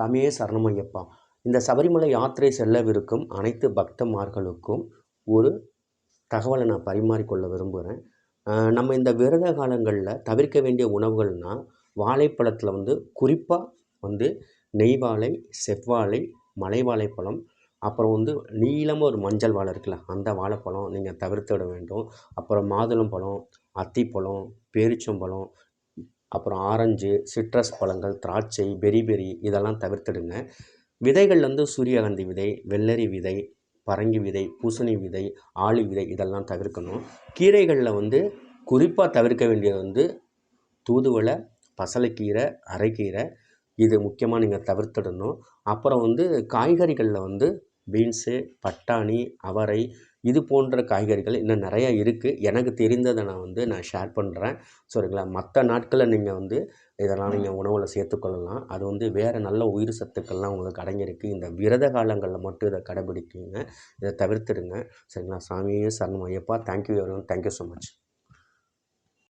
சாமியே சரணம் ஐயப்பா. இந்த சபரிமலை யாத்திரை செல்லவிருக்கும் அனைத்து பக்தமார்களுக்கும் ஒரு தகவலை நான் பரிமாறிக்கொள்ள விரும்புகிறேன். நம்ம இந்த விரத காலங்களில் தவிர்க்க வேண்டிய உணவுகள்னால், வாழைப்பழத்தில் வந்து குறிப்பாக வந்து நெய் வாழை, செவ்வாழை, மலை வாழைப்பழம், அப்புறம் வந்து நீளமாக ஒரு மஞ்சள் வாழை இருக்குல்ல, அந்த வாழைப்பழம் நீங்கள் தவிர்த்திட வேண்டும். அப்புறம் மாதுளம்பழம், அத்திப்பழம், பேரிச்சம்பழம், அப்புறம் ஆரஞ்சு, சிட்ரஸ் பழங்கள், திராட்சை, பெரி இதெல்லாம் தவிர்த்திடுங்க. விதைகள் வந்து சூரியகாந்தி விதை, வெள்ளரி விதை, பரங்கி விதை, பூசணி விதை, ஆளி விதை இதெல்லாம் தவிர்க்கணும். கீரைகளில் வந்து குறிப்பாக தவிர்க்க வேண்டியது வந்து தூதுவளை, பசலைக்கீரை, அரைக்கீரை, இது முக்கியமாக நீங்கள் தவிர்த்திடணும். அப்புறம் வந்து காய்கறிகளில் வந்து பீன்ஸு, பட்டாணி, அவரை இது போன்ற காய்கறிகள் இன்னும் நிறையா இருக்குது. எனக்கு தெரிந்ததை நான் ஷேர் பண்ணுறேன். சரிங்களா? மற்ற நாட்களில் நீங்கள் வந்து இதெல்லாம் நீங்கள் உணவில் சேர்த்துக்கொள்ளலாம். அது வந்து வேறு நல்ல உயிர் சத்துக்கள்லாம் உங்களுக்கு அடங்கியிருக்கு. இந்த விரத காலங்களில் மட்டும் இதை கடைபிடிக்குங்க. இதை தவிர்த்துடுங்க. சரிங்களா? சாமியே சரணம் Ayyappa. Thank you everyone. Thank you so much.